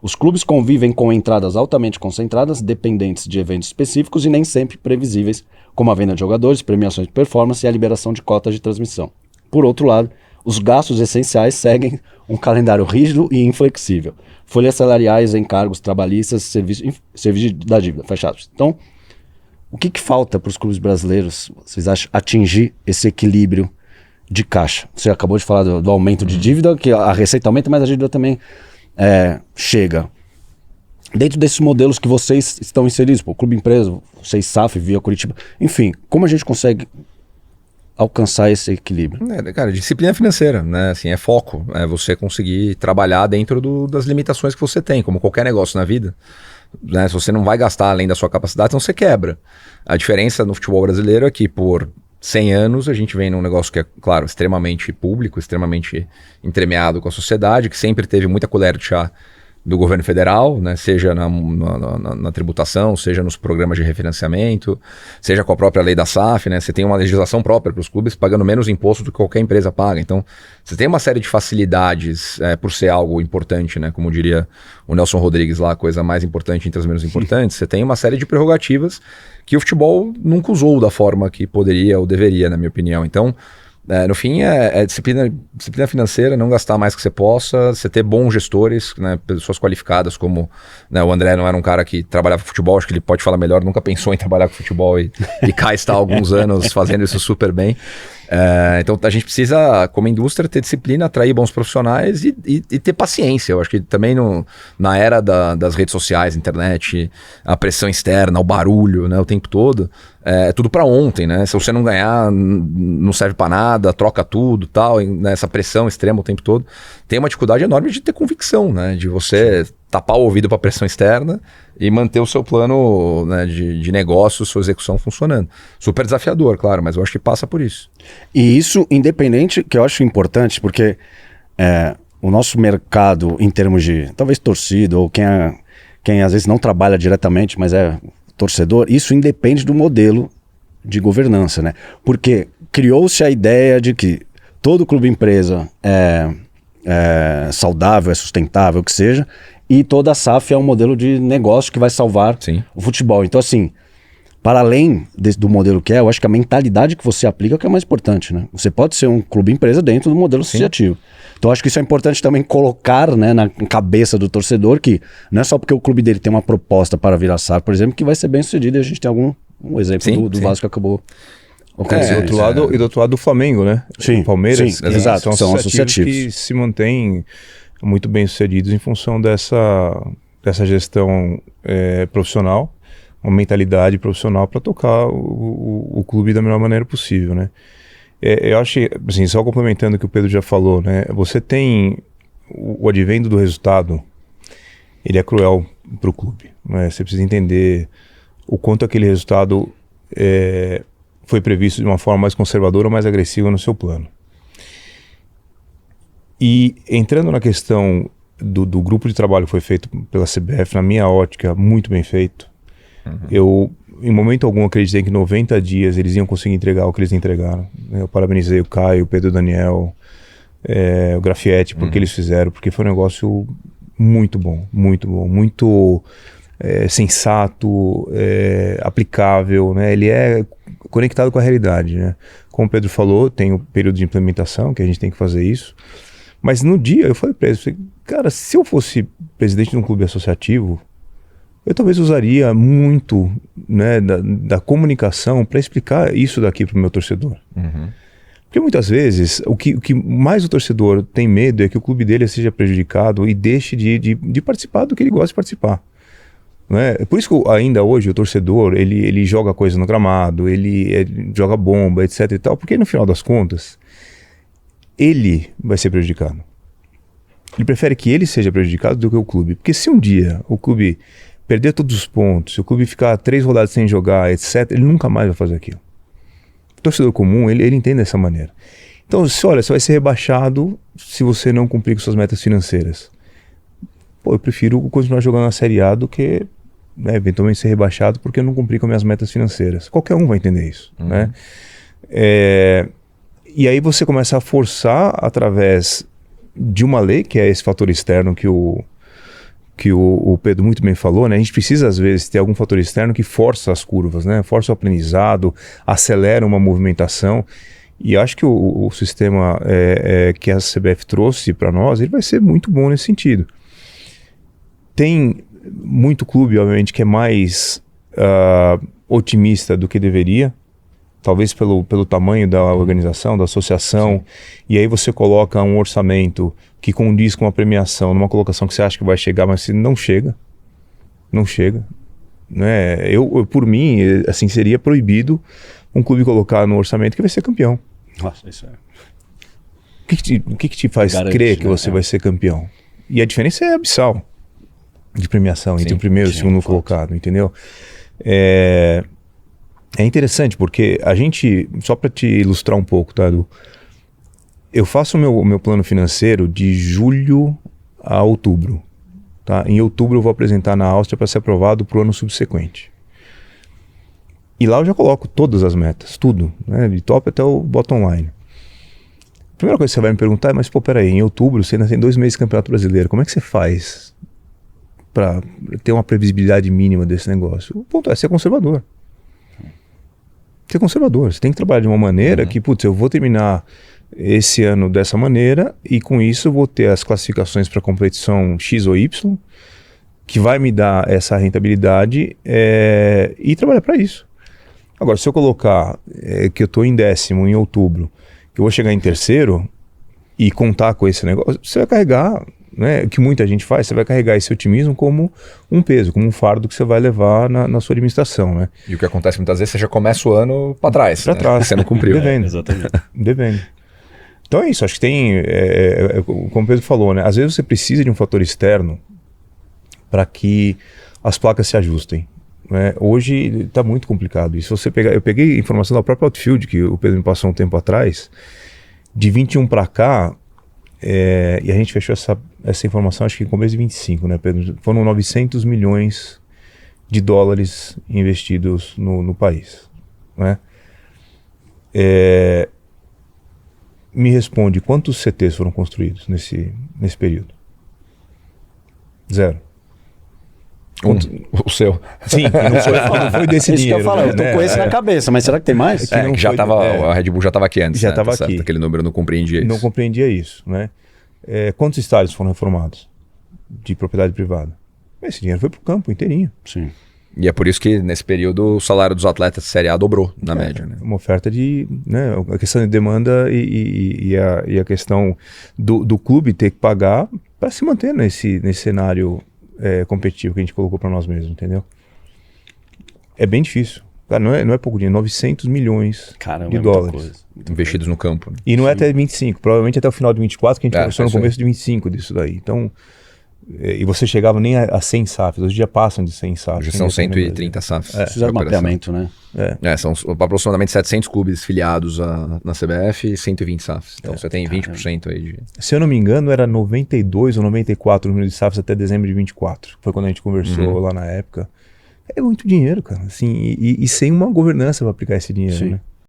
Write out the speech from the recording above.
Os clubes convivem com entradas altamente concentradas, dependentes de eventos específicos e nem sempre previsíveis, como a venda de jogadores, premiações de performance e a liberação de cotas de transmissão. Por outro lado, os gastos essenciais seguem um calendário rígido e inflexível. Folhas salariais, encargos trabalhistas, serviço da dívida, fechados. Então, o que falta para os clubes brasileiros, vocês acham, atingir esse equilíbrio de caixa? Você acabou de falar do aumento de dívida, que a receita aumenta, mas a dívida também chega. Dentro desses modelos que vocês estão inseridos, o Clube Empresa, vocês SAF, Via Curitiba, enfim, como a gente consegue alcançar esse equilíbrio? Cara, disciplina financeira, né? Assim, é foco, é você conseguir trabalhar dentro das limitações que você tem, como qualquer negócio na vida. Né? Se você não vai gastar além da sua capacidade, então você quebra. A diferença no futebol brasileiro é que por 100 anos a gente vem num negócio que é, claro, extremamente público, extremamente entremeado com a sociedade, que sempre teve muita colher de chá do governo federal, né? Seja na tributação, seja nos programas de refinanciamento, seja com a própria lei da SAF, né? Você tem uma legislação própria para os clubes pagando menos imposto do que qualquer empresa paga. Então, você tem uma série de facilidades por ser algo importante, né? Como diria o Nelson Rodrigues lá, a coisa mais importante entre as menos importantes. Você tem uma série de prerrogativas que o futebol nunca usou da forma que poderia ou deveria, na minha opinião. Então, no fim, é disciplina financeira, não gastar mais que você possa, você ter bons gestores, né, pessoas qualificadas como, né, o André não era um cara que trabalhava com futebol, acho que ele pode falar melhor, nunca pensou em trabalhar com futebol e cá está há alguns anos fazendo isso super bem. Então a gente precisa, como indústria, ter disciplina, atrair bons profissionais e ter paciência. Eu acho que também na era das redes sociais, internet, a pressão externa, o barulho, né, o tempo todo, é tudo para ontem, né? Se você não ganhar, não serve para nada, troca tudo, tal, essa pressão extrema o tempo todo. Tem uma dificuldade enorme de ter convicção, né? De você tapar o ouvido para a pressão externa e manter o seu plano, né, de negócio, sua execução funcionando. Super desafiador, claro, mas eu acho que passa por isso. E isso, independente, que eu acho importante, porque o nosso mercado, em termos de, talvez, torcida, ou quem às vezes não trabalha diretamente, mas é torcedor, isso independe do modelo de governança, né? Porque criou-se a ideia de que todo clube empresa é saudável, é sustentável, o que seja, e toda a SAF é um modelo de negócio que vai salvar o futebol. Então, assim, para além do modelo que eu acho que a mentalidade que você aplica é o que é mais importante, né? Você pode ser um clube empresa dentro do modelo associativo. Então, acho que isso é importante também colocar, né, na cabeça do torcedor que não é só porque o clube dele tem uma proposta para virar SAF, por exemplo, que vai ser bem sucedido, e a gente tem um exemplo do Vasco que acabou. E do outro lado do Flamengo, né? Sim, o Palmeiras, sim, exato, são associativos que se mantêm muito bem sucedidos em função dessa gestão profissional, uma mentalidade profissional para tocar o clube da melhor maneira possível, né? Eu acho que, assim, só complementando o que o Pedro já falou, né? Você tem o advento do resultado, ele é cruel para o clube, né? Você precisa entender o quanto aquele resultado foi previsto de uma forma mais conservadora ou mais agressiva no seu plano. E entrando na questão do grupo de trabalho que foi feito pela CBF, na minha ótica, muito bem feito. Eu, em momento algum, acreditei que em 90 dias eles iam conseguir entregar o que eles entregaram. Eu parabenizei o Caio, o Pedro Daniel, o Grafietti, porque eles fizeram, porque foi um negócio muito bom, muito sensato, aplicável, né? Ele é conectado com a realidade, né? Como o Pedro falou, tem o período de implementação, que a gente tem que fazer isso. Mas no dia eu falei para eles, cara, se eu fosse presidente de um clube associativo, eu talvez usaria muito, né, da comunicação para explicar isso daqui para o meu torcedor. Porque muitas vezes o que mais o torcedor tem medo é que o clube dele seja prejudicado e deixe de participar do que ele gosta de participar. Né? Por isso que ainda hoje o torcedor ele joga coisa no gramado, ele joga bomba, etc. e tal, porque no final das contas ele vai ser prejudicado. Ele prefere que ele seja prejudicado do que o clube. Porque se um dia o clube perder todos os pontos, se o clube ficar 3 rodadas sem jogar, etc., ele nunca mais vai fazer aquilo. O torcedor comum, ele entende dessa maneira. Então, olha, você vai ser rebaixado se você não cumprir com suas metas financeiras. Pô, eu prefiro continuar jogando na Série A do que, né, eventualmente ser rebaixado porque eu não cumpri com minhas metas financeiras. Qualquer um vai entender isso, né? E aí você começa a forçar através de uma lei, que é esse fator externo que o que o Pedro muito bem falou, né? A gente precisa, às vezes, ter algum fator externo que força as curvas, né? Força o aprendizado, acelera uma movimentação. E acho que o sistema que a CBF trouxe para nós, ele vai ser muito bom nesse sentido. Tem muito clube, obviamente, que é mais otimista do que deveria, talvez pelo tamanho da organização, da associação. Sim. E aí você coloca um orçamento que condiz com uma premiação, numa colocação que você acha que vai chegar, mas não chega. Não chega. Né? Por mim, assim, seria proibido um clube colocar no orçamento que vai ser campeão. Nossa, isso é... O que te faz crer que você vai ser campeão? E a diferença é abissal de premiação entre o primeiro e o segundo colocado, entendeu? É interessante porque a gente, só para te ilustrar um pouco, tá, Edu? Eu faço o meu plano financeiro de julho a outubro. Tá? Em outubro eu vou apresentar na Áustria para ser aprovado para o ano subsequente. E lá eu já coloco todas as metas, tudo, né? De top até o bottom line. A primeira coisa que você vai me perguntar é, mas pô, peraí, em outubro você ainda tem 2 meses de Campeonato Brasileiro, como é que você faz para ter uma previsibilidade mínima desse negócio? O ponto é ser conservador. Ser conservador, você tem que trabalhar de uma maneira que, putz, eu vou terminar esse ano dessa maneira e com isso eu vou ter as classificações para competição X ou Y, que vai me dar essa rentabilidade e trabalhar para isso. Agora, se eu colocar que eu estou em 10º em outubro, que eu vou chegar em 3º e contar com esse negócio, você vai carregar, né, o que muita gente faz, você vai carregar esse otimismo como um peso, como um fardo que você vai levar na sua administração, né? E o que acontece muitas vezes, você já começa o ano para trás. Para trás. Você não cumpriu. Devendo. Exatamente. Devendo. Então é isso, acho que tem, como o Pedro falou, né? Às vezes você precisa de um fator externo para que as placas se ajustem. Né? Hoje está muito complicado. E se você pegar, eu peguei informação da própria Outfield, que o Pedro me passou um tempo atrás, de 21 para cá, e a gente fechou essa informação acho que em começo de 25, né, Pedro? Foram 900 milhões de dólares investidos no país. Né? Me responde, quantos CTs foram construídos nesse período? 0. O seu. Sim, não foi desse isso dinheiro. Que eu falo, eu tô com esse na cabeça, mas será que tem mais? Que já tava, a Red Bull já estava aqui antes. Já estava aqui. Aquele número não compreendia isso. Não compreendia isso. Né? Quantos estádios foram reformados de propriedade privada? Esse dinheiro foi para o campo inteirinho. Sim. E é por isso que nesse período o salário dos atletas de Série A dobrou, na média. Né? Uma oferta de... Né, a questão de demanda e a questão do clube ter que pagar para se manter nesse cenário competitivo que a gente colocou para nós mesmos, entendeu? É bem difícil. Cara, não é pouco dinheiro, 900 milhões de dólares. Investidos no campo. Né? E não é até 25, provavelmente até o final de 24, que a gente conversou no começo de 25 disso daí. Então... E você chegava nem a 100 SAFs, hoje já passam de 100 SAFs. Hoje são 130 SAFs. Fizeram mapeamento, né? São aproximadamente 700 clubes filiados na CBF e 120 SAFs. Então você tem 20% aí de... Se eu não me engano, era 92 ou 94 o número de SAFs até dezembro de 24. Foi quando a gente conversou lá na época. É muito dinheiro, cara. Assim, e sem uma governança para aplicar esse dinheiro, né?